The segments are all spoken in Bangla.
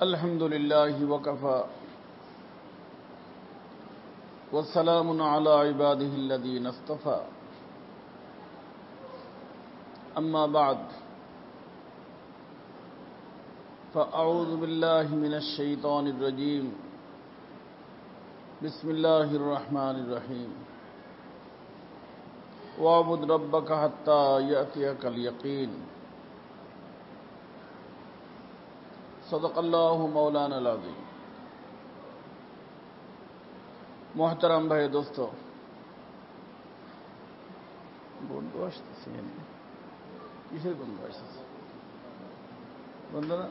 الحمد لله وكفى والسلام على عباده الذين اصطفى أما بعد فأعوذ بالله من الشيطان الرجيم بسم الله الرحمن الرحيم واعبد ربك حتى يأتيك اليقين صدق الله مولانا العظيم। मोहतरम भाई दोस्तों, বন্ধু আসতেছে কিসের বন্ধু আসতেছে? বন্ধু না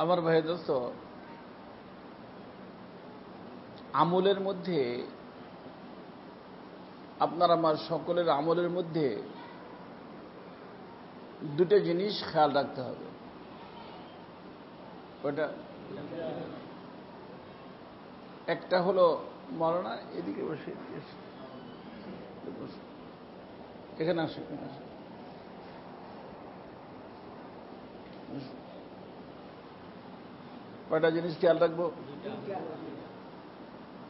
আমার ভাই দোস্ত, আমলের মধ্যে আপনার আমার সকলের আমলের মধ্যে দুটো জিনিস খেয়াল রাখতে হবে। ওটা একটা হলো মরনা, এদিকে বসে এখানে আসে, কয়টা জিনিস খেয়াল রাখবো।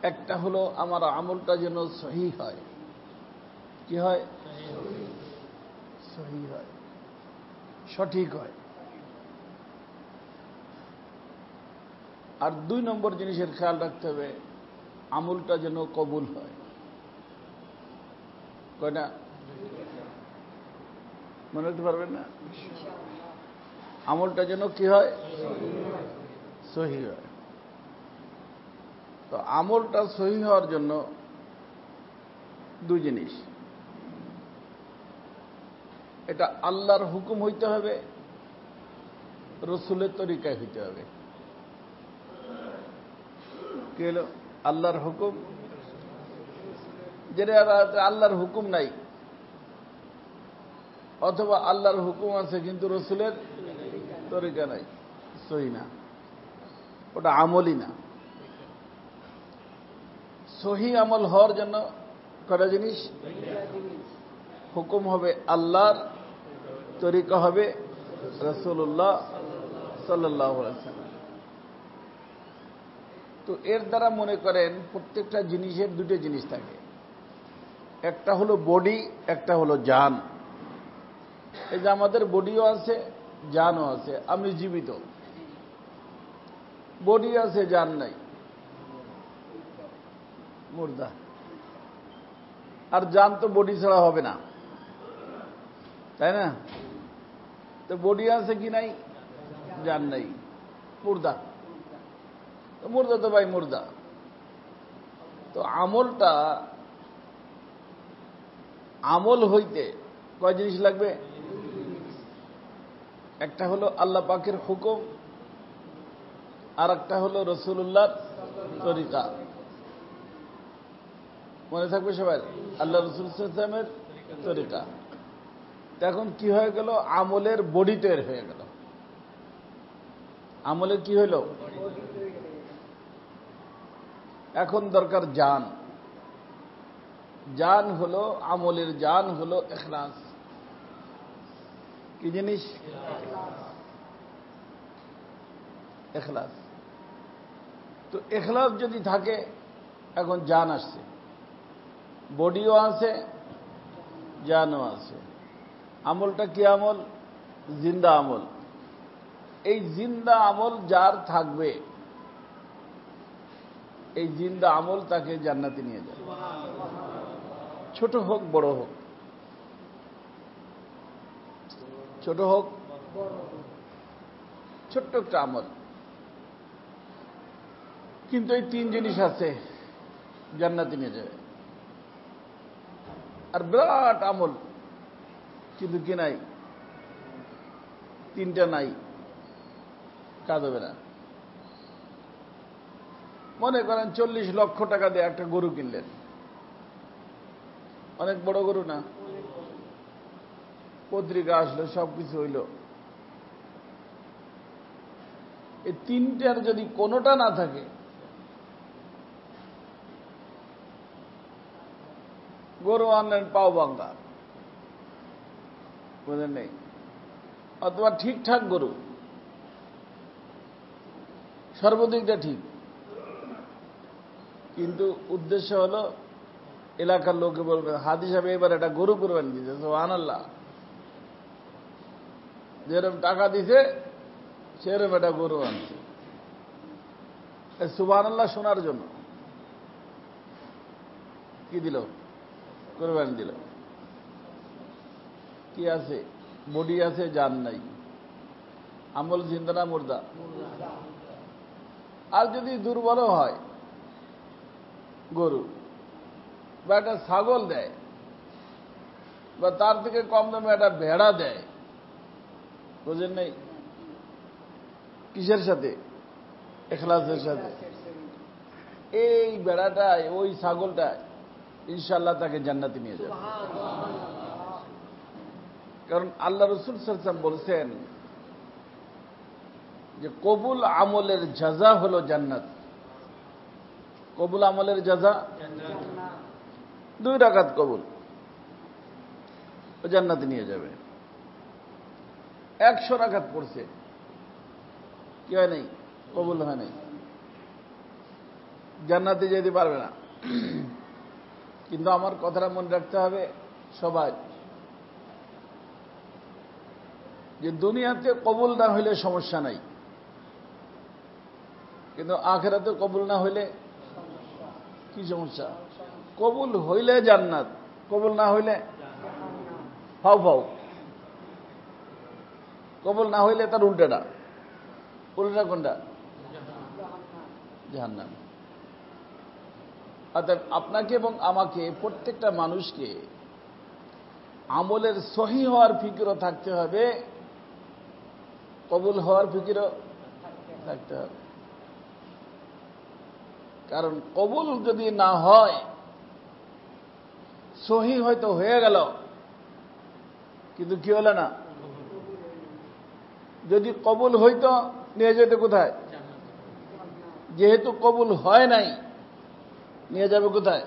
একটা হলো আমার আমলটা যেন সহি হয়। কি হয়? সহি হয়, সঠিক হয়। আর 2 নম্বর জিনিসের খেয়াল রাখতে হবে, আমলটা যেন কবুল হয়। কয়টা মনে রাখতে পারবেন না? আমলটা যেন কি হয়? সহি হয়। তো আমলটা সহি হওয়ার জন্য 2 জিনিস, এটা আল্লাহর হুকুম হইতে হবে, রসুলের তরিকায় হইতে হবে। কি হলো? আল্লাহর হুকুম, যেটা আল্লাহর হুকুম নাই, অথবা আল্লাহর হুকুম আছে কিন্তু রসুলের তরিকা নাই, সহি না, ওটা আমলই না। সহি আমল হওয়ার জন্য কয়টা জিনিস? হুকুম হবে আল্লাহর, তরিকা হবে রাসূলুল্লাহ সাল্লাল্লাহু আলাইহি ওয়াসাল্লাম। তো এর দ্বারা মনে করেন প্রত্যেকটা জিনিসের 2টো জিনিস থাকে, একটা হলো বডি, একটা হলো জান। এই যে আমাদের বডিও আছে, জানও আছে, আমি জীবিত, বডি আছে, জান নাই, মুর্দা। আর জান তো বডি ছাড়া হবে না, তাই না? তো বডি আছে কি নাই? জান নাই, মুর্দা। তো মুর্দা তো ভাই মুর্দা। তো আমলটা, আমল হইতে কয় জিনিস লাগবে? একটা হলো আল্লাহ পাকের হুকুম, আর একটা হলো রাসূলুল্লাহর তরিকা। মনে থাকবে সবাই, আল্লাহ রাসূল সাল্লাল্লাহু আলাইহি ওয়াসাল্লামের তরিকা। এখন কি হয়ে গেল? আমলের বডি তৈরি হয়ে গেল। আমলের কি হইল? এখন দরকার জান। জান হলো, আমলের জান হলো ইখলাস। কি জিনিস? ইখলাস। তো ইখলাস যদি থাকে, এখন জান আসছে, বডিও আছে, জানও আছে। আমলটা কি আমল? জিন্দা আমল। এই জিন্দা আমল যার থাকবে, এই জিন্দা আমল তাকে জান্নাতে নিয়ে যাবে, ছোট হোক বড় হোক, ছোট হোক ছোট্ট একটা আমল। কিন্তু এই তিন জিনিস আছে, জান্নাতে নিয়ে যাবে। আর বিরাট আমল, কিন্তু কি নাই, তিনটা নাই, কাজ হবে না। মনে করেন 40 লক্ষ টাকা দিয়ে একটা গরু কিনলেন, অনেক বড় গরু না, পত্রিকা আসলো, সবকিছু হইল। এই তিনটার যদি কোনোটা না থাকে, গরু আনলেন পাও ভাঙ্গা, বুঝলেন নেই, অথবা ঠিকঠাক গরু, সর্বদিকটা ঠিক, কিন্তু উদ্দেশ্য হলো এলাকার লোকে বলবে হাদি সাহেব এবার একটা গরু কুরবানি দিয়েছে, সুবহানাল্লাহ, যেরকম টাকা দিছে সেরকম একটা গরু আনছে, সুবহানাল্লাহ শোনার জন্য কি দিল, কুরবানি দিল। কি আছে, বডি আছে, জান নাই, আমল জিন্দা না মুর্দা। আর যদি দুর্বল হয়, গরু বা একটা ছাগল দেয়, বা তার থেকে কম দামে একটা ভেড়া দেয়, বুঝেন নাই, কিসের সাথে, ইখলাসের সাথে, এই ভেড়াটায় ওই ছাগলটায় ইনশাআল্লাহ তাকে জান্নাতে নিয়ে যাবে। কারণ আল্লাহ রাসূল সাল্লাল্লাহু আলাইহি ওয়াসাল্লাম বলছেন যে কবুল আমলের জাযা হলো জান্নাত। কবুল আমলের জাযা জান্নাত। 2 রাকাত কবুল, ও জান্নাতে নিয়ে যাবে। 100 রাকাত পড়ছে, কি হয় নাই, কবুল হয় নাই, জান্নাতে যেতে পারবে না। কিন্তু আমার কথাটা মনে রাখতে হবে সবাই, যে দুনিয়াতে কবুল না হইলে সমস্যা নাই, কিন্তু আখিরাতে কবুল না হইলে কি সমস্যা। কবুল হইলে জান্নাত, কবুল না হইলে ফাও ফাও। কবুল না হইলে তার উল্টাটা, উল্টা কোনটা, জাহান্নাম। অর্থাৎ আপনাকে এবং আমাকে, প্রত্যেকটা মানুষকে আমলের সহি হওয়ার ফিকিরও থাকতে হবে, কবুল হওয়ার ফিকিরও থাকতে হবে। কারণ কবুল যদি না হয়, সহি হয়তো হয়ে গেল কিন্তু কি হলো না। যদি কবুল হইতো নিয়ে যেতে কোথায়, যেহেতু কবুল হয় নাই নিয়ে যাবে কোথায়।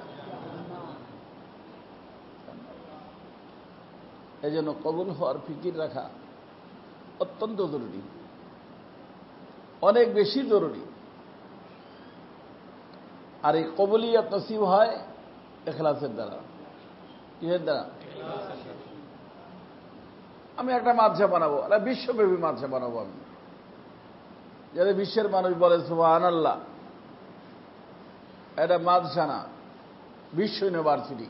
এই জন্য কবুল হওয়ার ফিকির রাখা অত্যন্ত জরুরি, অনেক বেশি জরুরি। আর এই কবুলিয়ত নসিব হয় ইখলাসের দ্বারা। কিসের দ্বারা? আমি একটা মাদ্রাসা বানাবো, একটা বিশ্বব্যাপী মাদ্রাসা বানাবো আমি, যাতে বিশ্বের মানুষ বলে সুবহানাল্লাহ, এটা মাদ্রাসা না, বিশ্ব ইউনিভার্সিটি।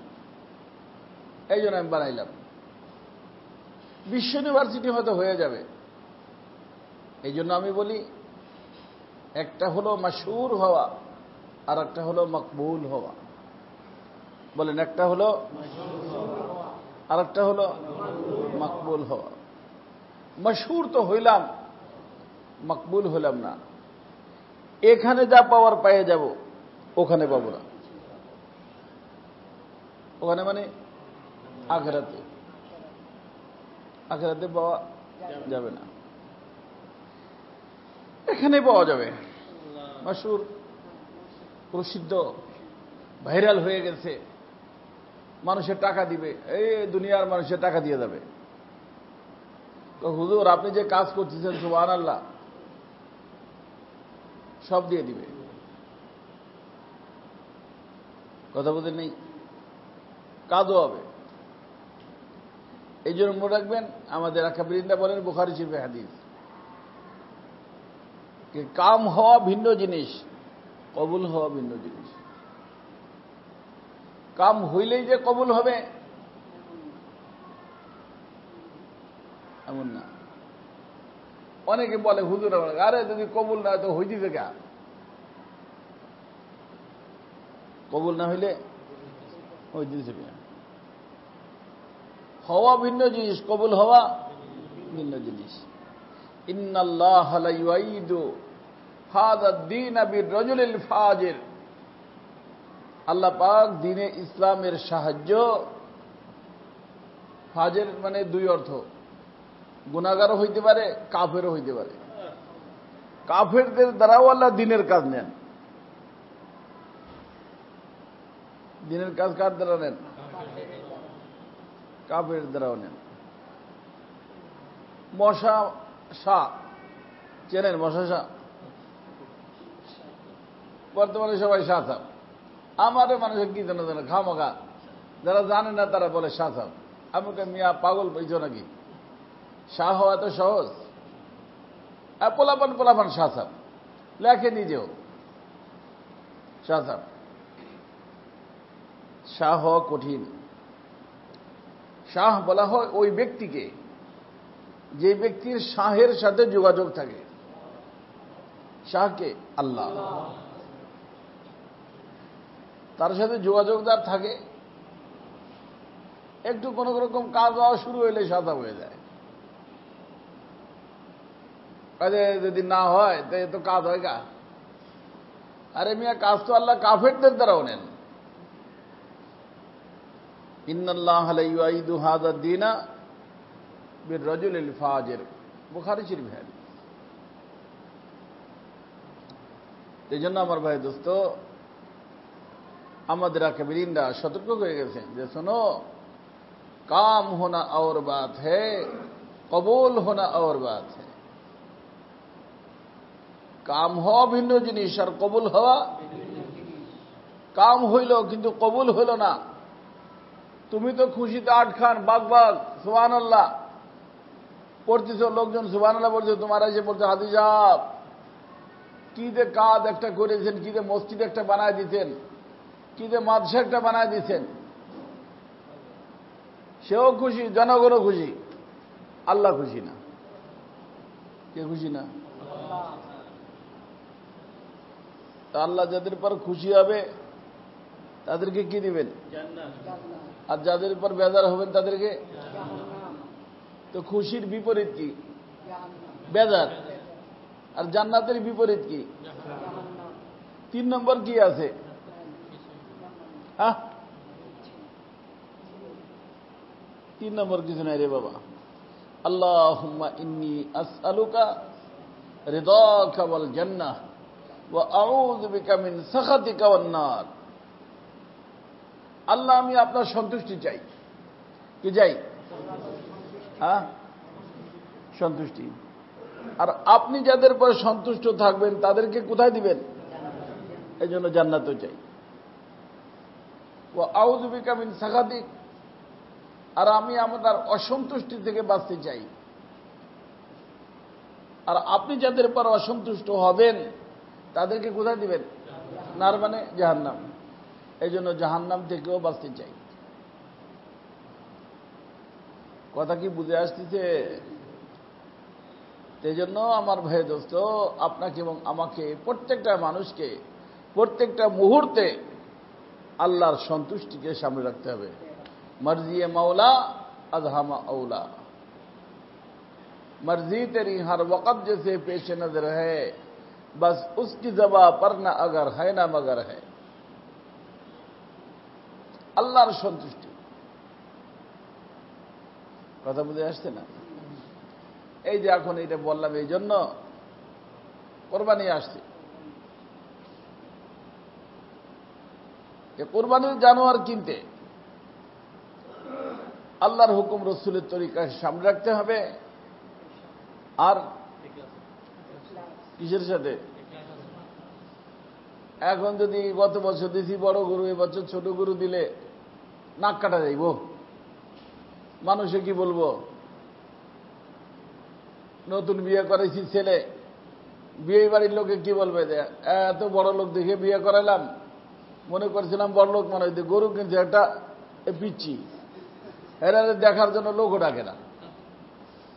এই জন্য আমি বানাইলাম। বিশ্ব ইউনিভার্সিটি হয়তো হয়ে যাবে। এই জন্য আমি বলি, একটা হলো মাশহুর হওয়া, আর একটা হলো মকবুল হওয়া। বলেন, একটা হলো আর একটা হলো মকবুল হওয়া। মশহুর তো হইলাম, মকবুল হইলাম না। এখানে যা পাওয়ার পেয়ে যাব, ওখানে পাবো না। ওখানে মানে আখিরাতে, আখিরাতে পাওয়া যাবে না, এখানে পাওয়া যাবে। মশহুর, প্রসিদ্ধ, ভাইরাল হয়ে গেছে, মানুষের টাকা দিবে, এই দুনিয়ার মানুষের টাকা দিয়ে যাবে। তো হুজুর আপনি যে কাজ করতেছেন সুবহানাল্লাহ, সব দিয়ে দিবে। কথা বলতে নেই, কাজও হবে। এই জন্য মনে রাখবেন, আমাদের আকাবিরিনরা বলেন, বুখারী শরীফে হাদিস, যে কাম হওয়া ভিন্ন জিনিস, কবুল হওয়া ভিন্ন জিনিস। কাম হইলেই যে কবুল হবে এমন না। অনেকে বলে, হুজুর আরে যদি কবুল না হয় তো হইতেছে কে? কবুল না হইলে হইতেছে কে? হওয়া ভিন্ন জিনিস, কবুল হওয়া ভিন্ন জিনিস। ইন্নাল্লাহ লা ইউঈদু হাযা দ্বীন বির-রাজুলিল ফাজির। আল্লাহ পাক দ্বীনে ইসলামের সাহায্য, ফাজির মানে দুই অর্থ, গুনাহগারও হইতে পারে, কাফেরও হইতে পারে। কাফেরদের দ্বারাও আল্লাহ দ্বীনের কাজ নেন। দ্বীনের কাজ কার দ্বারা নেন? কাফের দ্বারাও নেন। মশা শাহ চেনেন? মশা শাহ বর্তমানে সবাই শাহ সাহেব। আমারও মানুষের কি জানা জানা খামাখা, যারা জানে না তারা বলে শাহ সাহেব। আমাকে মিয়া পাগল বইছো নাকি? শাহ হওয়া তো সহজ। পোলাপান পোলাপান শাহ সাহেব লেখে নিজেও শাহ সাহেব। শাহ হওয়া কঠিন। শাহ বলা হয় ওই ব্যক্তিকে যে ব্যক্তির শাহের সাথে যোগাযোগ থাকে। শাহকে আল্লাহ, তার সাথে যোগাযোগদার থাকে। একটু কোন রকম কাজ হওয়া শুরু হইলে সাদা হয়ে যায়। কাজে যদি না হয় তো কাজ হয় গা। আরে মিয়া, কাজ তো আল্লাহ কাফেরদের দ্বারাও নেন। ইন্নাল্লাহ লা ইউঈদু হাযা দ্বীনা বির-রাজুলিল ফাজির, বুখারী শরীফ হাদিস। এই জন্য আমার ভাই দোস্ত, আমাদের আকাবিরিনরা সতর্ক হয়ে গেছেন যে শোনো, কাম হোনা और बात है, কবুল হোনা और बात है। কাম হওয়া ভিন্ন জিনিস আর কবুল হওয়া। কাম হইল কিন্তু কবুল হইল না। তুমি তো খুশিতে আটখান, বাগ বাগ সুবহানাল্লাহ পড়তেছ, লোকজন সুবহানাল্লাহ বলছে, তোমার এসে বলছে হাজি সাহেব কি যে কাজ একটা করেছেন, কি যে মসজিদ একটা বানায় দিতেন, কি যে মাদ্রাসা একটা বানায় দিচ্ছেন। সেও খুশি, জনগণও খুশি, আল্লাহ খুশি না। কে খুশি না? তা আল্লাহ যাদের পর খুশি হবে তাদেরকে কি দিবেন? আর যাদের পর বেজার হবেন তাদেরকে। তো খুশির বিপরীত কি? বেজার। আর জান্নাতের বিপরীত কি? 3 নম্বর কি আছে? হ্যাঁ, 3 নম্বর কিছু নাই রে বাবা। আল্লাহুম্মা ইন্নী আসআলুকা রিদাকা ওয়াল জান্নাহ ওয়া আউযু বিকা মিন সাখাতিকা ওয়ান নার। আল্লাহ, আমি আপনার সন্তুষ্টি চাই। কি চাই? হ্যাঁ, সন্তুষ্টি। আর আপনি যাদের পর সন্তুষ্ট থাকবেন তাদেরকে কোথায় দিবেন? এই জন্য জান্নাতও চাই। ওয়া আউযু বিকা মিন সাখাতিক, আর আমি আপনার অসন্তুষ্টি থেকে বাঁচতে চাই। আর আপনি যাদের পর অসন্তুষ্ট হবেন তাদেরকে কোথায় দিবেন? নার মানে জাহান্নাম। এই জন্য জাহান্নাম থেকেও বাঁচতে চাই। কথা কি বুঝে আসতেছে? এই জন্য আমার ভাই দোস্ত, আপনাকে এবং আমাকে, প্রত্যেকটা মানুষকে প্রত্যেকটা মুহূর্তে আল্লাহর সন্তুষ্টিকে সামনে রাখতে হবে। মর্জিয়ে মাওলা আজহামা আউলা। मर्जी तेरी हर वक़्त जैसे पेश नजर है, बस उसकी ज़बां पर न अगर है ना मगर है। আল্লাহর সন্তুষ্টি। কথা বুঝে আসছে না? এই যে এখন এটা বললাম, এই জন্য কোরবানি আসছে। কোরবানির জানোয়ার কিনতে আল্লাহর হুকুম রসুলের তরিকা সামনে রাখতে হবে। আর কিসের সাথে? এখন যদি গত বছর দিছি বড় গরু, এবছর ছোট গরু দিলে নাক কাটা যাইব। মানুষে কি বলবো, নতুন বিয়ে করেছি ছেলে, বিয়ে বাড়ির লোকে কি বলবে, যে এত বড় লোক দেখে বিয়ে করালাম, মনে করছিলাম বড় লোক মনে হয়, গরু কিনছে একটা পিচ্ছি, এরা দেখার জন্য লোকও ডাকে না।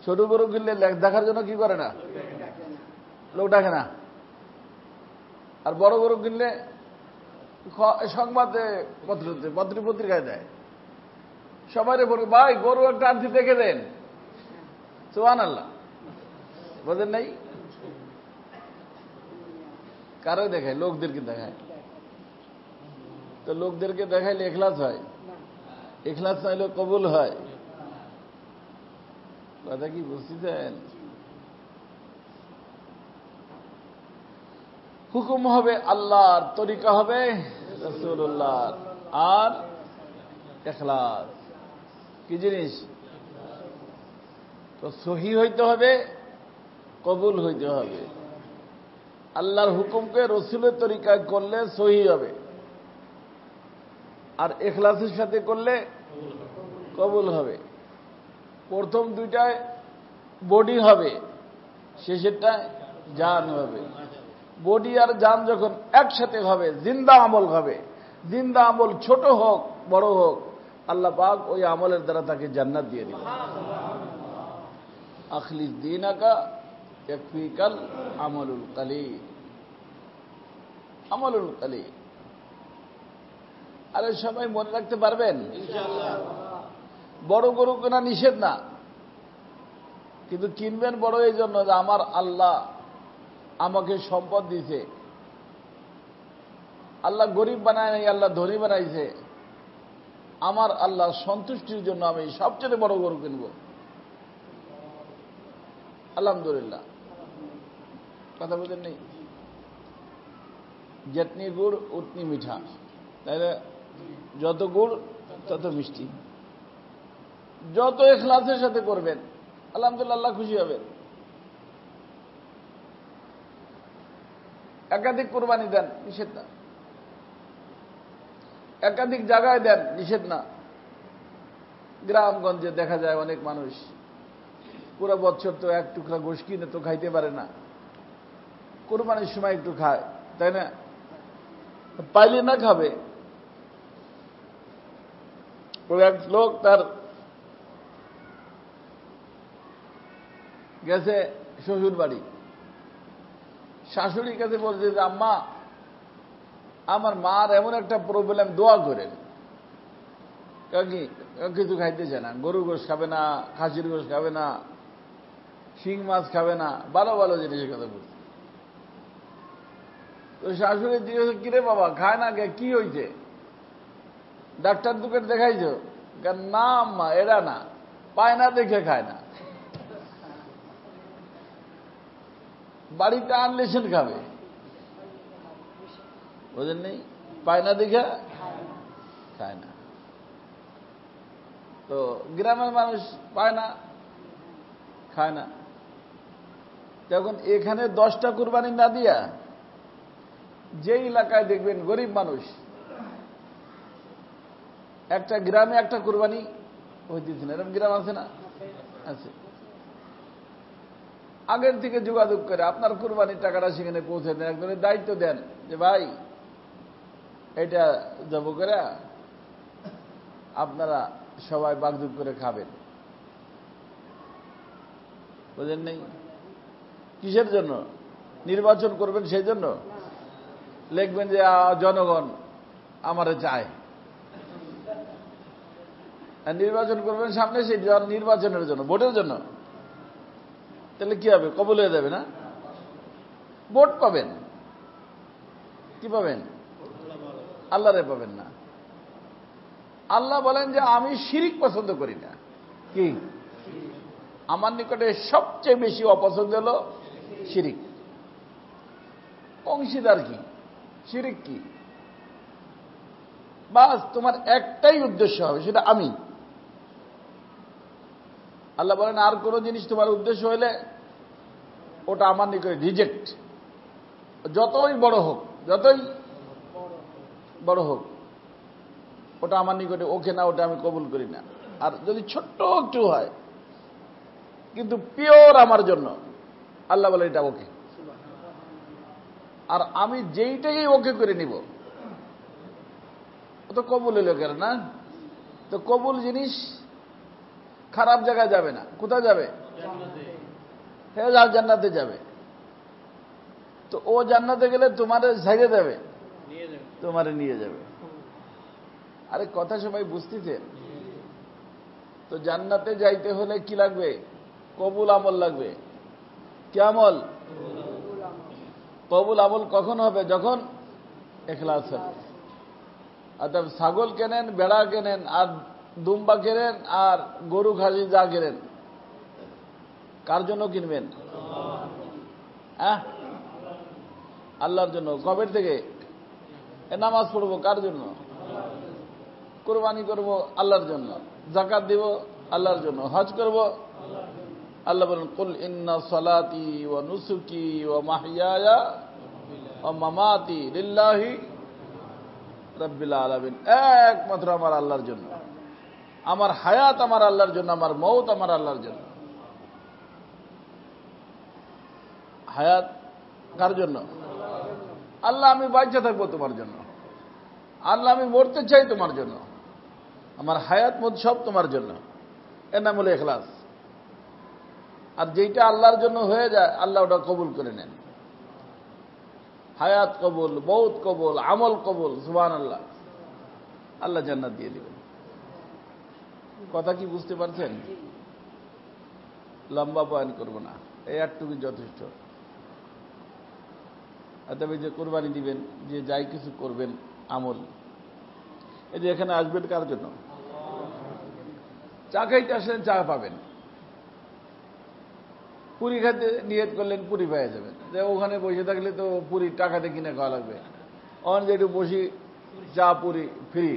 ছোট গরু কিনলে দেখার জন্য কি করে না, লোক ডাকে না। আর বড় গরু কিনলে সংবাদে পত্রিকায় দেয়, সবাই বলবে ভাই গরু একটা আনছি দেখে দেন, সুবহানাল্লাহ, বোঝেন নাই? কারো দেখায়, লোকদেরকে দেখায়। তো লোকদেরকে দেখাইলে ইখলাস হয়, ইখলাস না হলে কবুল হয়। কথা কি বুঝতেছেন? হুকুম হবে আল্লাহর, তরিকা হবে রাসূলুল্লাহর, আর ইখলাস কি জিনিস? তো সহি হইতে হবে, কবুল হইতে হবে। আল্লাহর হুকুমকে রসুলের তরিকায় করলে সহি হবে, আর ইখলাসের সাথে করলে কবুল হবে। প্রথম দুইটায় বডি হবে, শেষেরটায় জান হবে। বডি আর জান যখন একসাথে হবে, জিন্দা আমল হবে। জিন্দা আমল ছোট হোক বড় হোক, আল্লাহ পাক ওই আমলের দ্বারা তাকে জান্নাত দিয়ে দিবেন। আখলিস দীনাকা ইয়াকফিকাল আমালুল কালিল, আমালুল কালিল। আরে সবাই মনে রাখতে পারবেন ইনশাআল্লাহ? বড় গরু কেনা নিষেধ না, কিন্তু কিনবেন বড় এই জন্য যে আমার আল্লাহ আমাকে সম্পদ দিছে। আল্লাহ গরিব বানায় নাই, আল্লাহ ধনী বানাইছে। আমার আল্লাহ সন্তুষ্টির জন্য আমি সবচেয়ে বড় গরু কিনব, আলহামদুলিল্লাহ। কথা বলেন নেই? যেতনি গুড় উতনি মিঠা, তাহলে যত গুড় তত মিষ্টি। যত ইখলাসের সাথে করবেন আলহামদুলিল্লাহ আল্লাহ খুশি হবেন। একাধিক কোরবানি দেন, নিষেধ না। একাধিক জায়গায় দেন, নিষেধ না। গ্রামগঞ্জে দেখা যায় অনেক মানুষ পুরো বছর তো এক টুকরা গোশ কিনে তো খাইতে পারে না, কোরবানির সময় একটু খায়, তাই না? পাইলে না খাবে। এক লোক তার গেছে শ্বশুর বাড়ি, শাশুড়ির কাছে বলছে যে আম্মা আমার মার এমন একটা প্রবলেম, দোয়া করেন। কি কিছু খাইতে চায় না, গরু গোশ খাবে না, খাসির গোশ খাবে না, শিং মাছ খাবে না, ভালো ভালো জিনিসের কথা বলছে। তো শাশুড়ি জিজ্ঞেস, কিরে বাবা খায় না কে, কি হয়েছে? ডাক্তার দুকে দেখাইছো? না আম্মা এরা না, পায় না দেখে খায় না। বাড়িতে আনলে সেন খাবে, বুঝেন নেই? পায় না দেখে খায় না। তো গ্রামের মানুষ পায় না, খায় না। যখন এখানে 10টা কুরবানি না দিয়া যে এলাকায় দেখবেন গরিব মানুষ, একটা গ্রামে একটা কুরবানি হইতেছে না, এরকম গ্রাম আছে না? আছে। আগের থেকে যোগাযোগ করে আপনার কুরবানির টাকাটা সেখানে পৌঁছে দেন, একজনের দায়িত্ব দেন যে ভাই এটা জব করে আপনারা সবাই বাগদুগ করে খাবেন, বুঝেন নেই? কিসের জন্য নির্বাচন করবেন? সেই জন্য লিখবেন যে জনগণ আমারে চায়, নির্বাচন করবেন সামনে, সেই নির্বাচনের জন্য, ভোটের জন্য। তাহলে কি হবে? কবুল হয়ে যাবে না? ভোট পাবেন, কি পাবেন? আল্লাহরে পাবেন না। আল্লাহ বলেন যে আমি শিরিক পছন্দ করি না। কি? আমার নিকটে সবচেয়ে বেশি অপছন্দ হলো শিরিক। অংশীদার কি? শিরিক কি? বাস তোমার একটাই উদ্দেশ্য হবে, সেটা আমি। আল্লাহ বলেন আর কোন জিনিস তোমার উদ্দেশ্য হইলে ওটা আমার নিকটে রিজেক্ট, যতই বড় হোক, যতই বড় হোক, ওটা আমার নিকটে ওকে না, ওটা আমি কবুল করি না। আর যদি ছোট্ট একটু হয় কিন্তু পিওর আমার জন্য, আল্লাহ বলে এটা ওকে। আর আমি যেইটাই ওকে করে নিব, ও তো কবুল হইল কেন না? তো কবুল জিনিস খারাপ জায়গায় যাবে না, কোথায় যাবে? হ্যাঁ, জান্নাতে যাবে। তো ও জান্নাতে গেলে তোমারে ঝাইয়ে দেবে, তোমারে নিয়ে যাবে। আরে কথা সবাই বুঝতেছেন? তো জান্নাতে যাইতে হলে কি লাগবে? কবুল আমল লাগবে। কি আমল? কবুল আমল কখন হবে? যখন ইখলাস হবে। অর্থাৎ ছাগল কেনেন, বেড়া কেনেন, আর দুম্বা কেনেন, আর গরু খাসি যা কেনেন, কার জন্য কিনবেন? হ্যাঁ, আল্লাহর জন্য। কবের থেকে নামাজ পড়বো কার জন্য? কোরবানি করব আল্লাহর জন্য, যাকাত দিব আল্লাহর জন্য, হজ করব। আল্লাহ বলেন, কুল ইন্না সালাতি ওয়া নুসুকি ওয়া মাহইয়ায়া ওয়া মামাতি লিল্লাহি রাব্বিল আলামিন। একমাত্র আমার আল্লাহর জন্য। আমার হায়াত আমার আল্লাহর জন্য, আমার মৌত আমার আল্লাহর জন্য। হায়াত কার জন্য? আল্লাহ, আমি বাঁচা থাকবো তোমার জন্য। আল্লাহ, আমি মরতে চাই তোমার জন্য। আমার হায়াত মত সব তোমার জন্য। এর নাম হলো ইখলাস। আর যেইটা আল্লাহর জন্য হয়ে যায়, আল্লাহ ওটা কবুল করে নেন। হায়াত কবুল, মৌত কবুল, আমল কবুল। সুবহানাল্লাহ। আল্লাহ জান্নাত দিয়ে দিবেন। কথা কি বুঝতে পারছেন? লম্বা বয়ান করব না, এই একটুকু যথেষ্ট। তবে যে কোরবানি দিবেন, যে যাই কিছু করবেন আমল, এই যে এখানে আসবেন কার জন্য? চা খাইতে আসলেন, চা পাবেন। পুরি খাইতে নিয়ত করলেন, পুরি পেয়ে যাবেন। যে ওখানে বসে থাকলে তো পুরি টাকাতে কিনে খাওয়া লাগবে। অন যে একটু বসি, চা পুরি ফ্রি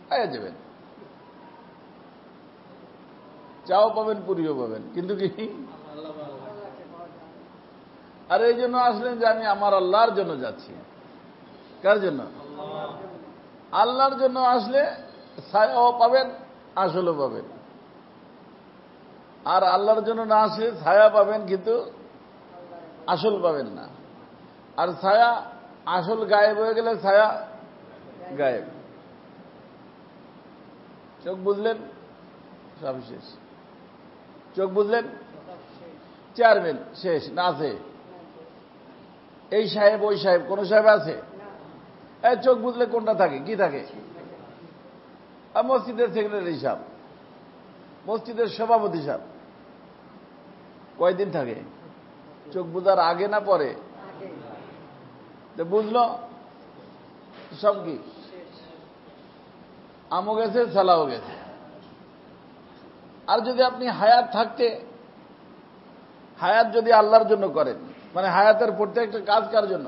পেয়ে যাবেন। চাও পাবেন, পুরিও পাবেন, কিন্তু কি? আর এই জন্য আসলেন যে আমি আমার আল্লাহর জন্য যাচ্ছি। কার জন্য? আল্লাহর জন্য আসলে ছায়াও পাবেন, আসলও পাবেন। আর আল্লাহর জন্য না আসলে ছায়া পাবেন, কিন্তু আসল পাবেন না। আর ছায়া, আসল গায়েব হয়ে গেলে ছায়া গায়েব। চোখ বুঝলেন? সব শেষ। চোখ বুঝলেন? চেয়ারম্যান শেষ, না আছে? এই সাহেব, ওই সাহেব, কোন সাহেব আছে? চোখ বুঝলে কোনটা থাকে? কি থাকে? মসজিদের সেক্রেটারি সাহেব, মসজিদের সভাপতি সাহেব কয়দিন থাকে? চোখ বুঝার আগে না পরে? বুঝলো সব কি? আমও গেছে, সালাও গেছে। আর যদি আপনি হায়াত থাকতে, হায়াত যদি আল্লাহর জন্য করেন, মানে হায়াতের প্রত্যেকটা কাজ কার জন্য?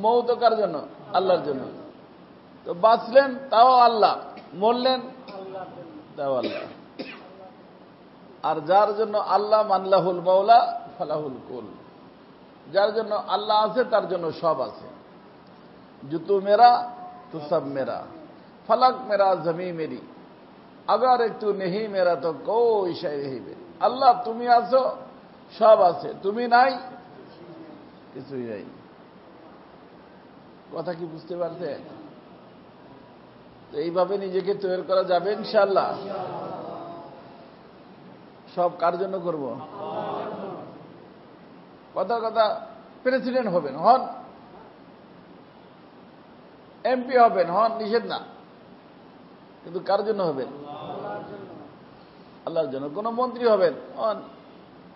মৌত কার জন্য? আল্লাহর জন্য। তো বাঁচলেন তাও আল্লাহ, মরলেন তাও আল্লাহ। আর যার জন্য আল্লাহ, মানলাহুল মাওলা ফালাহুল কুল। যার জন্য আল্লাহ আছে তার জন্য সব আছে। জুতু মেরা তো সব মেরা, ফলক মেরা, জমি মেরি, আগার একটু নেহি মেরা তো কোই শাই নেহি মেরি। আল্লাহ, তুমি আছো, সব আছে। তুমি নাই, কিছুই নাই। কথা কি বুঝতে পারছেন? এইভাবে নিজেকে তৈরি করা যাবে ইনশাআল্লাহ। সব কার জন্য করব? কথা কথা প্রেসিডেন্ট হবেন, হন। এমপি হবেন, হন, নিষেধ না। কিন্তু কার জন্য হবেন? আল্লাহর জন্য। কোন মন্ত্রী হবেন, হন।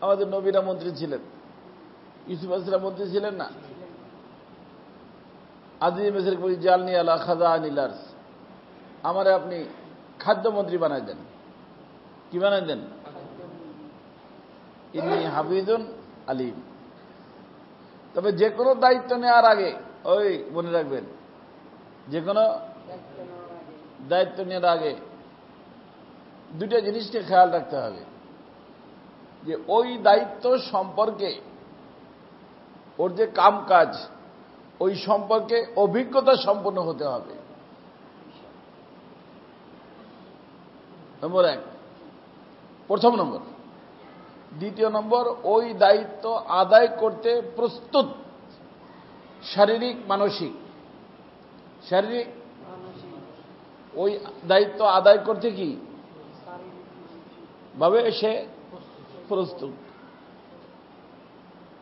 আমাদের নবীরা মন্ত্রী ছিলেন, ইউসুফ আলাইহিস মন্ত্রী ছিলেন না? আজিজ মিসর কবি জালনি আলা খাজানিল আরশ, আমারে আপনি খাদ্যমন্ত্রী বানাই দেন। কি বানাই দেন? ইন্নী হাফিজুন আলিম। তবে যে কোনো দায়িত্ব নেওয়ার আগে, ওই মনে রাখবেন, যে কোনো দায়িত্ব নেওয়ার আগে দুইটা জিনিসকে খেয়াল রাখতে হবে, যে ওই দায়িত্ব সম্পর্কে, ওর যে কাম কাজ, ওই সম্পর্কে অভিজ্ঞতা সম্পন্ন হতে হবে। নম্বর 1, প্রথম নম্বর। দ্বিতীয় নম্বর, ওই দায়িত্ব আদায় করতে প্রস্তুত, শারীরিক মানসিক। শারীরিক ওই দায়িত্ব আদায় করতে কি ভাবে সে প্রস্তুত,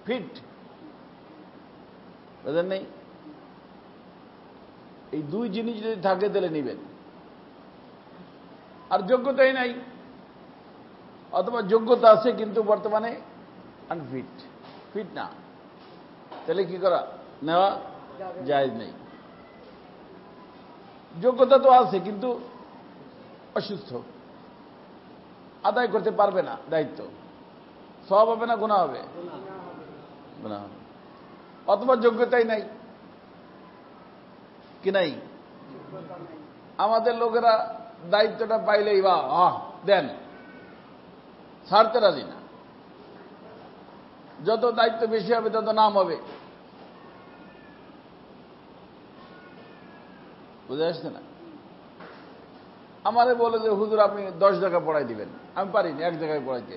ফিট, বুঝলেন নেই? এই দুই জিনিস যদি থাকে তাহলে নিবেন। আর যোগ্যতাই নাই, অথবা যোগ্যতা আছে কিন্তু বর্তমানে আনফিট, ফিট না, তাহলে কি করা, নেওয়া জায়েজ নেই। যোগ্যতা তো আছে কিন্তু অসুস্থ, আদায় করতে পারবে না দায়িত্ব, সওয়াব হবে না গুনাহ হবে? গুনাহ হবে। অথবা যোগ্যতাই নাই, কি নাই? আমাদের লোকেরা দায়িত্বটা পাইলেই বা দেন, ছাড়তে রাজি না। যত দায়িত্ব বেশি হবে তত নাম হবে, বুঝে আসছে না? আমারে বলে যে হুজুর আপনি 10 জায়গায় পড়াই দিবেন, আমি পারিনি, 1 জায়গায় পড়াইতে।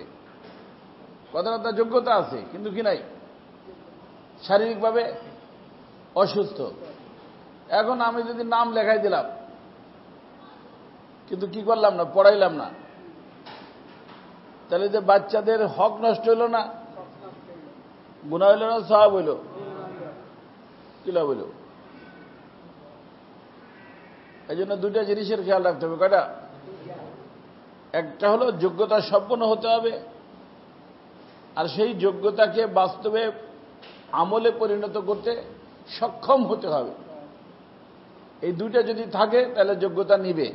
কথাটা তার যোগ্যতা আছে কিন্তু কি নাই, শারীরিকভাবে অসুস্থ। এখন আমি যদি নাম লেখাই দিলাম কিন্তু কি করলাম না, পড়াইলাম না, তাহলে যে বাচ্চাদের হক নষ্ট হইল না, গুনাহ হইল না, সওয়াব হইল, কি লাভ হইল? এই জন্য দুইটা জিনিসের খেয়াল রাখতে হবে। কয়টা? একটা হলো যোগ্যতা সম্পন্ন হতে হবে, আর সেই যোগ্যতাকে বাস্তবে আমলে পরিণত করতে সক্ষম হতে হবে। এই দুইটা যদি থাকে তাহলে যোগ্যতা নিবে,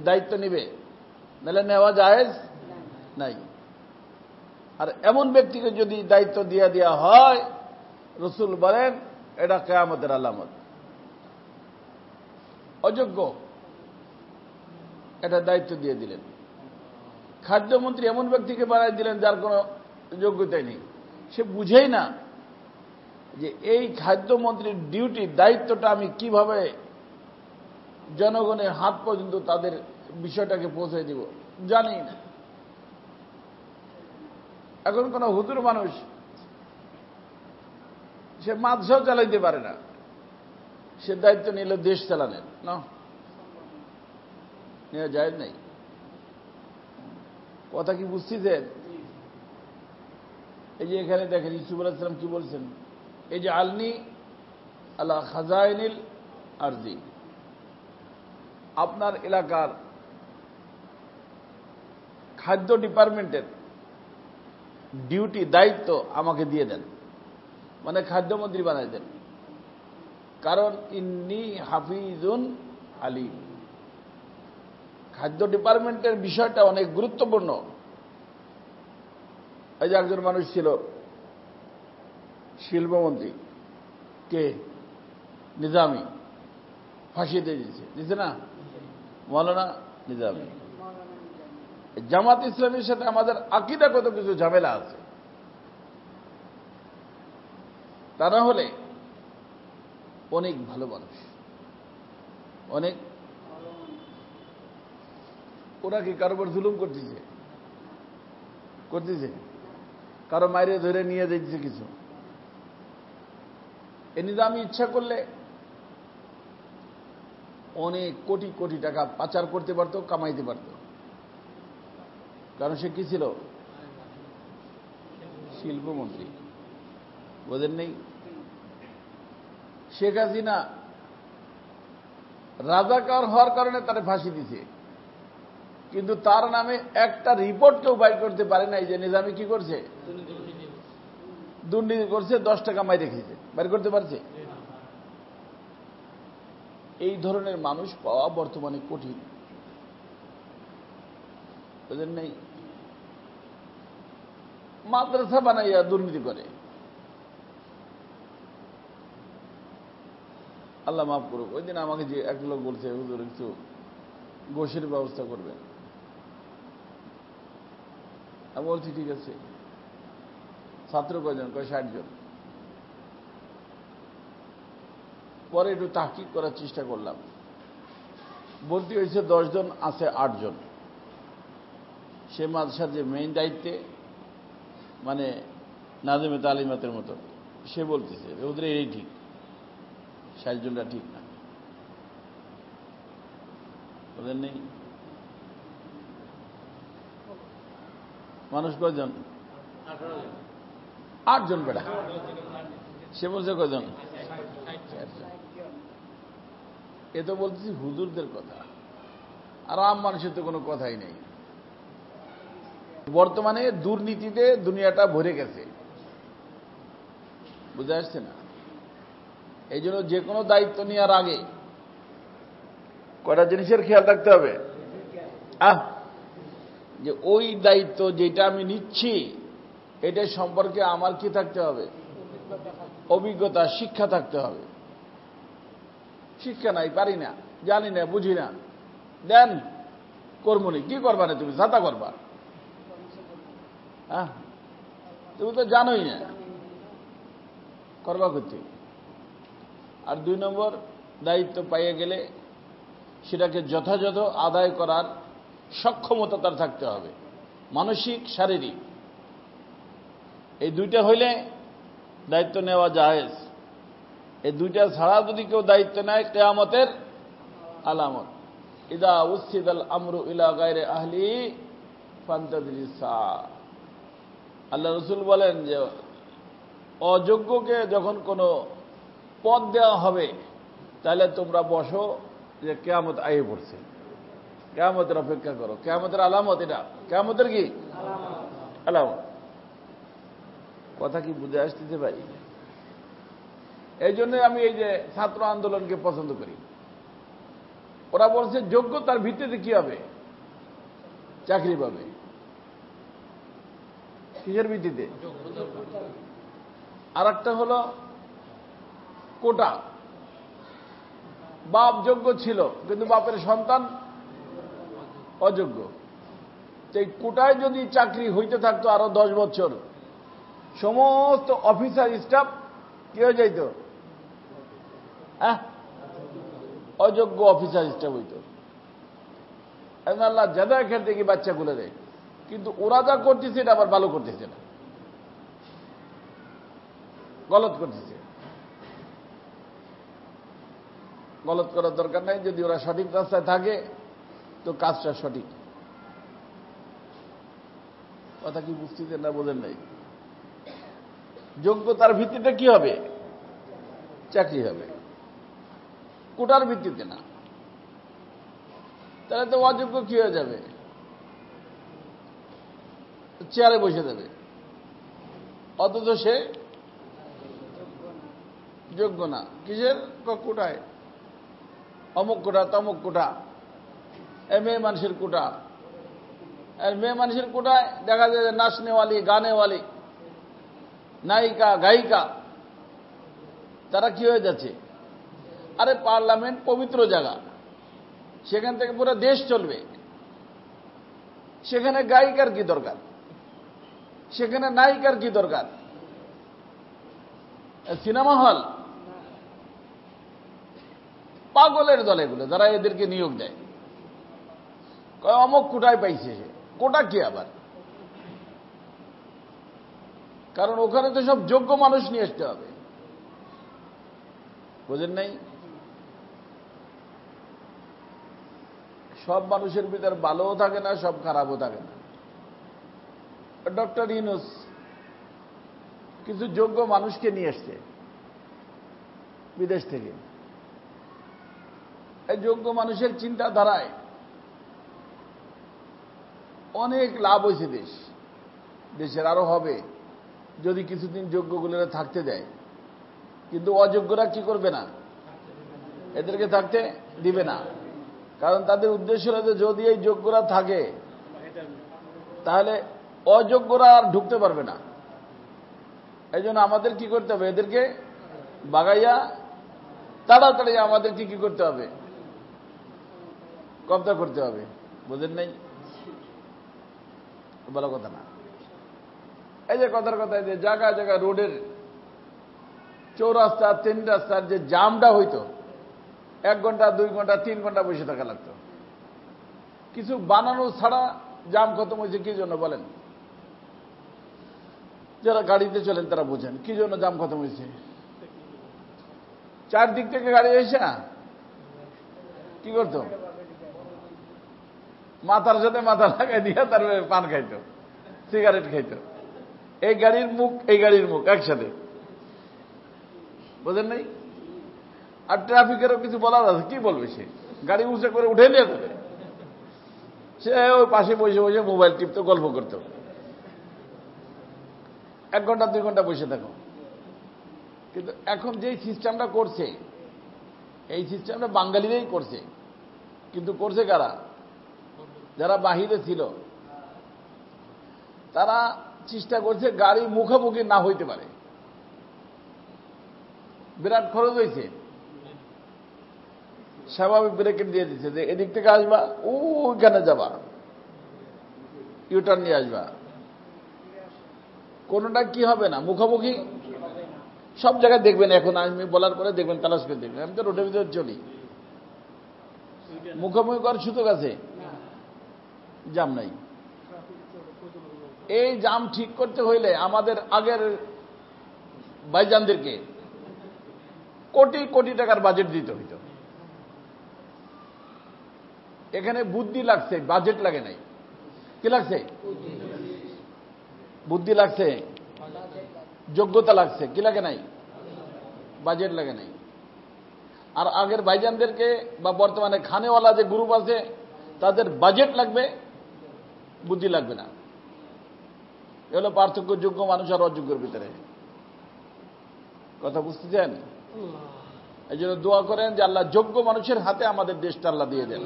দায়িত্ব নিবে, নাহলে নেওয়া জায়েজ নাই। আর এমন ব্যক্তিকে যদি দায়িত্ব দিয়ে দেওয়া হয়, রাসূল বলেন এটা কিয়ামতের আলামত। অযোগ্য এটা দায়িত্ব দিয়ে দিলেন। খাদ্যমন্ত্রী এমন ব্যক্তিকে বানাই দিলেন যার কোনো যোগ্যতাই নেই, সে বুঝেই না যে এই খাদ্যমন্ত্রীর ডিউটি, দায়িত্বটা আমি কিভাবে জনগণের হাত পর্যন্ত তাদের বিষয়টাকে পৌঁছে দিব, জানি না। এখন কোন হুজুর মানুষ, সে মাদ্রাসাও চালাইতে পারে না, সে দায়িত্ব নিল দেশ চালানোর, না, নেওয়া যায় নাই। কথা কি বুঝতেছেন? এই যে এখানে দেখেন ইউসুফ আলাইহিস সালাম কি বলছেন, এই যে আলনি আলা খাজাইনিল আরজি, আপনার এলাকার খাদ্য ডিপার্টমেন্টের ডিউটি, দায়িত্ব আমাকে দিয়ে দেন, মানে খাদ্যমন্ত্রী বানাই দেন। কারণ ইন্নী হাফিজুন আলিম, খাদ্য ডিপার্টমেন্টের বিষয়টা অনেক গুরুত্বপূর্ণ। এই যে একজন মানুষ ছিল শিল্পমন্ত্রী, কে? নিজামী, ফাঁসি দিয়ে দিচ্ছে না, মৌলানা নিজামী। জামাত ইসলামের সাথে আমাদের আকীদাগত কিছু ঝামেলা আছে, তা না হলে অনেক ভালো মানুষ, অনেক। ওরা কি কারোবার জুলুম করতেছে? কারো মাইরে ধরে নিয়ে যাইতেছে কিছু? এ নিজামী ইচ্ছা করলে অনেক কোটি কোটি টাকা পাচার করতে পারত, কামাইতে পারত। কারণ সে কি ছিল? শিল্পমন্ত্রী, বোঝেন নেই? শেখ হাসিনা রাজাকার হওয়ার কারণে তারে ফাঁসি দিছে, কিন্তু তার নামে একটা রিপোর্ট কেউ বাইর করতে পারে নাই যে নিজামী কি করছে, দুর্নীতি করছে, 10 টাকা মাইরে খেয়েছে, বাইর করতে পারছে? এই ধরনের মানুষ পাওয়া বর্তমানে কঠিন, বুঝলেন নেই? মাদ্রাসা বানাইয়া দুর্নীতি করে, আল্লাহ মাফ করুক। ওই দিন আমাকে যে এক লোক বলছে, হুজুর একটু গোশের ব্যবস্থা করবেন। আমি বলছি ঠিক আছে। ছাত্র কয়জন? কয় 60 জন। পরে একটু তাহকিক করার চেষ্টা করলাম, ভর্তি হয়েছে 10 জন, আছে 8 জন। সে মাদ্রাসার যে মেইন দায়িত্বে, মানে নাজিমে তালিমাতের মতো, সে বলতেছে ওদের এই ঠিক, 60 জনটা ঠিক না, ওদের নেই। মানুষ কয়জন? 8 জন বেড়া, সে বলছে কয়জন? 4 জন। এ তো বলতেছি হুজুরদের কথা, আর আম মানুষের তো কোনো কথাই নেই। বর্তমানে দুর্নীতিতে দুনিয়াটা ভরে গেছে, বুঝে আসছে না? এই জন্য যে কোনো দায়িত্ব নেওয়ার আগে কয়টা জিনিসের খেয়াল রাখতে হবে। যে ওই দায়িত্ব যেটা আমি নিচ্ছি এটা সম্পর্কে আমার কি থাকতে হবে? অভিজ্ঞতা, শিক্ষা থাকতে হবে। শিক্ষা নাই, পারি না, জানি না, বুঝি না, দেন কর্মনি, কি করবা না তুমি? ছাতা করবা? তুমি তো জানোই না, করবা করতে। আর 2 নম্বর, দায়িত্ব পাইয়ে গেলে সেটাকে যথাযথ আদায় করার সক্ষমতা তার থাকতে হবে, মানসিক, শারীরিক। এই 2টা হইলে দায়িত্ব নেওয়া জায়েজ। এই 2টা ছাড়া যদি কেউ দায়িত্ব নেয়, কিয়ামতের আলামত। ইদা উসিদাল আমরু ইলা গায়রে আহলি ফান্তাযিরিস সাআ। আল্লাহ রাসূল বলেন যে অযোগ্যকে যখন কোনো পদ দেওয়া হবে তাহলে তোমরা বসো, যে কিয়ামত আয়ে পড়ছে, কিয়ামতের অপেক্ষা করো। কিয়ামতের আলামত এটা, কিয়ামতের কি আলামত। কথা কি বুঝে আসতেছে ভাই? এই জন্য আমি এই যে ছাত্র আন্দোলনকে পছন্দ করি। ওরা বলছে যোগ্যতার ভিত্তিতে কি হবে? চাকরি পাবে। কিসের ভিত্তিতে? আর একটা হলো কোটা। বাপ যোগ্য ছিল কিন্তু বাপের সন্তান অযোগ্য। এই কোটায় যদি চাকরি হইতে থাকতো আরো 10 বছর, সমস্ত অফিসার স্টাফ কি হয়ে যাইত? অযোগ্য অফিসার স্টাফ হইত। আল্লাহ জাদা খেলতে কি বাচ্চা গুলো দেয়, কিন্তু ওরা যা করতেছে এটা আবার ভালো করতেছে না, গলত করতেছে। গলত করার দরকার নাই, যদি ওরা সঠিক রাস্তায় থাকে তো কাজটা সঠিক। কথা কি বুঝতেছেন না বোঝেন নাই? যোগ্যতার ভিত্তিতে কি হবে? চাকরি হবে, কোটার ভিত্তিতে না। তাহলে তো অযোগ্য কি হয়ে যাবে? চেয়ারে বসে যাবে, অথচ সে যোগ্য না। কিসের কোটায়? অমুক কোটা, তমুক কোটা, মেয়ে মানুষের কোটা। আর মেয়ে মানুষের কোটায় দেখা যায় নাচনেওয়ালি, গানেওয়ালি, নায়িকা, গায়িকা, তারা কি হয়ে যাচ্ছে? আরে পার্লামেন্ট পবিত্র জায়গা, সেখান থেকে পুরো দেশ চলবে। সেখানে গায়িকার কি দরকার? সেখানে নায়িকার কি দরকার? Cinema hall? পাগলের দল এগুলো, যারা এদেরকে নিয়োগ দেয়। অমুক কোটায় পাইছে সে, কোটা কি আবার? কারণ ওখানে তো সব যোগ্য মানুষ নিয়ে আসতে হবে, বোঝেন নাই? সব মানুষের ভিতর ভালোও থাকে না, সব খারাপও থাকে না। ডক্টর ইউনূস কিছু যোগ্য মানুষকে নিয়ে আসছে বিদেশ থেকে। এই যোগ্য মানুষের চিন্তাধারায় অনেক লাভ হয়েছে দেশের, আরো হবে যদি কিছুদিন যোগ্যগুলোরা থাকতে দেয়। কিন্তু অযোগ্যরা কি করবে না? এদেরকে থাকতে দিবে না। কারণ তাদের উদ্দেশ্য হলো যে যদি এই যোগ্যরা থাকে তাহলে অযোগ্যরা আর ঢুকতে পারবে না। এই জন্য আমাদের কি করতে হবে? এদেরকে বাগাইয়া তাড়াতাড়ি আমাদেরকে কি করতে হবে? কব্জা করতে হবে। বোঝেন নাই? বলা কথা না। এই যে কথার কথা, যে জায়গায় জায়গায় রোডের চৌরাস্তা, 3 রাস্তার যে জামটা হইতো, 1 ঘন্টা, 2 ঘন্টা, 3 ঘন্টা বসে থাকা লাগতো। কিছু বানানো ছাড়া জাম খতম হয়েছে কি জন্য বলেন? যারা গাড়িতে চলেন তারা বোঝেন কি জন্য জাম খতম হয়েছে। চারদিক থেকে গাড়ি এসে কি করতো? মাথার সাথে মাথা লাগাই দিয়ে তারপরে পান খাইতো, সিগারেট খাইতো। এই গাড়ির মুখ এই গাড়ির মুখ একসাথে, বোঝেন নাই? আর ট্রাফিকেরও কিছু বলার আছে, কি বলবে সে? গাড়ি উঁচে করে উঠে নিয়ে যাবে, সে ওই পাশে বসে বসে মোবাইল টিপতো, গল্প করতো। 1 ঘন্টা 2 ঘন্টা বসে থাকো। কিন্তু এখন যেই সিস্টেমটা করছে, এই সিস্টেমটা বাঙালিরাই করছে। কিন্তু করছে কারা? যারা বাহিরে ছিল তারা চেষ্টা করছে গাড়ি মুখোমুখি না হইতে পারে। বিরাট খরচ হয়েছে, স্বাভাবিক ব্রেকেট দিয়ে দিচ্ছে যে এদিক থেকে আসবা, ওইখানে যাবা, ইউটার্ন নিয়ে আসবা। কোনটা কি হবে না, মুখোমুখি সব জায়গায় দেখবেন। এখন আমি বলার পরে দেখবেন, তালাশ করে দেখবেন। আমি তো রোডের ভিতরে চলি, মুখোমুখি করার সুযোগ আছে? জাম নাই। এই জাম ঠিক করতে হইলে আমাদের আগের ভাইজানদেরকে কোটি কোটি টাকার বাজেট দিতে হইত। এখানে বুদ্ধি লাগছে, বাজেট লাগে নাই। কি লাগছে? বুদ্ধি লাগছে, যোগ্যতা লাগছে। কি লাগে নাই? বাজেট লাগে নাই। আর আগের ভাইজানদেরকে বা বর্তমানে খানেওয়ালা যে গ্রুপ আছে তাদের বাজেট লাগবে, বুদ্ধি লাগবে না। এগুলো পার্থক্য যোগ্য মানুষ আর অযোগ্যের ভিতরে। কথা বুঝতেছেন? এই জন্য দোয়া করেন যে আল্লাহ যোগ্য মানুষের হাতে আমাদের দেশটা আল্লাহ দিয়ে দেন।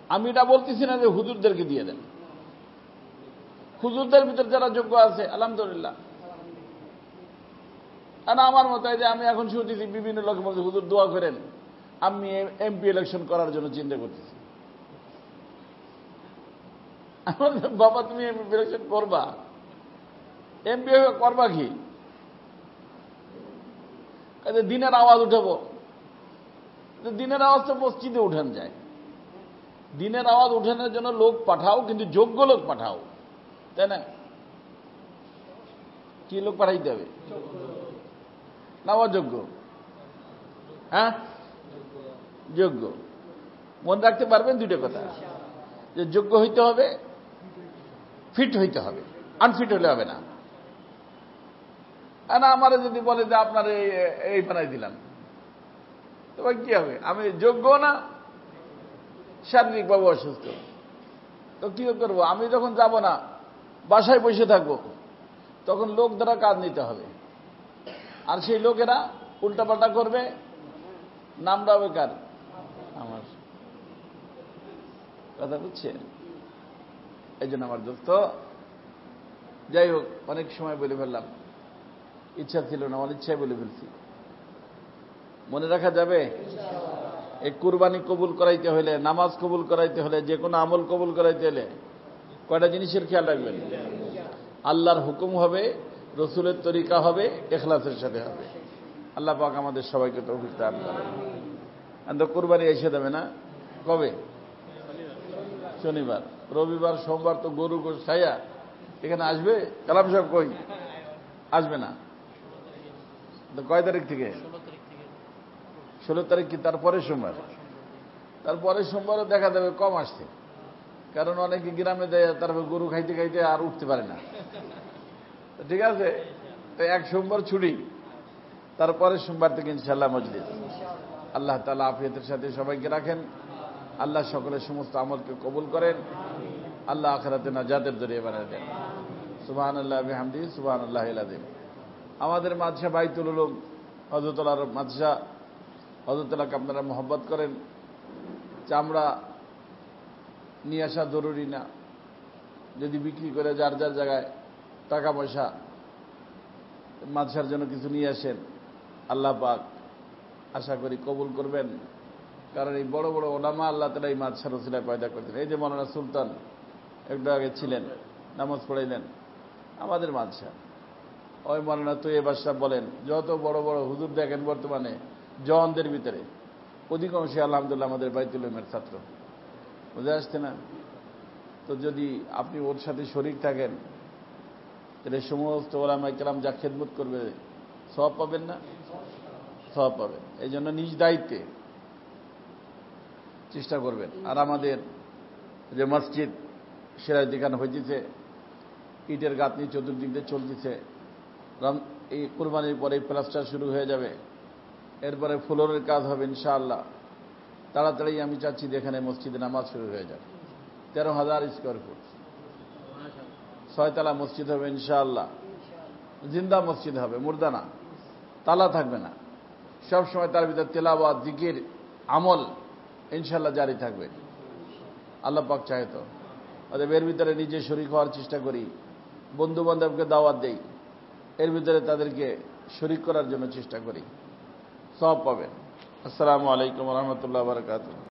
আমি এটা বলতেছি না যে হুজুরদেরকে দিয়ে দেন। হুজুরদের ভিতরে যারা যোগ্য আছে আলহামদুলিল্লাহ। আর আমার মতো যে আমি এখন শুনতেছি বিভিন্ন লোকের মধ্যে হুজুর দোয়া করেন, আমি এমপি ইলেকশন করার জন্য চিন্তা করতেছি। বাবা তুমি এমপি ইলেকশন করবা, এমপি করবা কি? দিনের আওয়াজ উঠাবো। দিনের আওয়াজ তো মসজিদে উঠান যায়। দিনের আওয়াজ উঠানোর জন্য লোক পাঠাও, কিন্তু যোগ্য লোক পাঠাও, তাই না? কি লোক পাঠাইতে হবে? না অযোগ্য? হ্যাঁ, যোগ্য। মনে রাখতে পারবেন দুটো কথা, যে যোগ্য হইতে হবে, ফিট হইতে হবে। আনফিট হলে হবে না। না আমার যদি বলে যে আপনার এই বানাই দিলাম, তবে কি হবে? আমি যোগ্য না, শারীরিকভাবে অসুস্থ, তো কি করবো? আমি যখন যাব না, বাসায় বসে থাকবো, তখন লোক দ্বারা কাজ নিতে হবে। আর সেই লোকেরা উল্টাপাল্টা করবে, নামটা বেকার আমার। কথা বুঝছেন? এই জন্য আমার দোস্ত, যাই হোক, অনেক সময় বলে ফেললাম, ইচ্ছা ছিল না, আমার ইচ্ছাই বলে ফেলছি। মনে রাখা যাবে? এই কুরবানি কবুল করাইতে হলে, নামাজ কবুল করাইতে হলে, যে কোনো আমল কবুল করাইতে হলে কয়টা জিনিসের খেয়াল রাখবেন? আল্লাহর হুকুম হবে, রসুলের তরিকা হবে, ইখলাসের সাথে হবে। আল্লাহ পাক আমাদের সবাইকে তৌফিক দান করেন। তো কুরবানি এসে দেবে না? কবে? শনিবার, রবিবার, সোমবার তো গরু গোশ খাইয়া এখানে আসবে। কালাম সাহেব কই? আসবে না। তো কয় তারিখ থেকে? 16 তারিখ। কি তারপরে সোমবার? তারপরে সোমবারও দেখা যাবে কম আসছে, কারণ অনেকে গ্রামে দেয়, তারপর গরু খাইতে খাইতে আর উঠতে পারে না। ঠিক আছে, তো এক সোমবার ছুটি, তারপরে সোমবার থেকে ইনশাআল্লাহ মজলিস। আল্লাহ তাআলা আফিয়তের সাথে সবাইকে রাখেন। আল্লাহ সকলের সমস্ত আমলকে কবুল করেন। আল্লাহ আখিরাতে নাজাতের জরিয়া বানিয়ে দেন। সুবহানাল্লাহি ওয়া বিহামদিহি, সুবহানাল্লাহিল আযীম। আমাদের মাদ্রাসা বাইতুল উলুম হযরতুল্লাহর মাদ্রাসা, হযরতুল্লাহকে আপনারা মহব্বত করেন। চামড়া নিয়ে আসা জরুরি না, যদি বিক্রি করে যার যার জায়গায় টাকা পয়সা মাদ্রাসার জন্য কিছু নিয়ে আসেন, আল্লাহ পাক আশা করি কবুল করবেন। কারণ এই বড় বড় ওলামা আল্লাহ তাআলা এই মাদ্রাসার ওসিলায় পয়দা করতেন। এই যে মাওলানা সুলতান একটু আগে ছিলেন, নামাজ পড়াইলেন আমাদের মাদ্রাসা। ওই মাওলানা তৈয়ব আশরাফ বলেন, যত বড় বড় হুজুর দেখেন বর্তমানে জওয়ানদের ভিতরে, অধিকাংশ আলহামদুলিল্লাহ আমাদের বাইতুল উলুমের ছাত্র। বুঝে আসছে না? তো যদি আপনি ওর সাথে শরীক থাকেন তাহলে সমস্ত ওলামায়ে কেরাম যা খেদমত করবে সওয়াব পাবেন না? সওয়াব পাবেন। এই জন্য নিজ দায়িত্বে চেষ্টা করবেন। আর আমাদের যে মসজিদ সিরাজদিখান হইতেছে, ইটের গাঁথনি চতুর্দিক দিয়ে চলতেছে, এই কুরবানির পরে প্লাস্টার শুরু হয়ে যাবে, এরপরে ফ্লোরের কাজ হবে ইনশাআল্লাহ। তাড়াতাড়ি আমি চাচ্ছি যে এখানে মসজিদে নামাজ শুরু হয়ে যাবে। 13,000 স্কোয়ার ফুট 6 তলা মসজিদ হবে ইনশাআল্লাহ। জিন্দা মসজিদ হবে, মুর্দা না, তালা থাকবে না। সব সময় তার ভিতর তেলাওয়াত, জিকির, আমল ইনশাআল্লাহ জারি থাকবে, আল্লাহ পাক চাহে তো। অতএব এর ভিতরে নিজে শরীক হওয়ার চেষ্টা করি, বন্ধু বান্ধবকে দাওয়াত দেই, এর ভিতরে তাদেরকে শরীক করার জন্য চেষ্টা করি, সওয়াব পাবেন। আসসালামু আলাইকুম ওয়া রাহমাতুল্লাহি ওয়া বারাকাতুহু।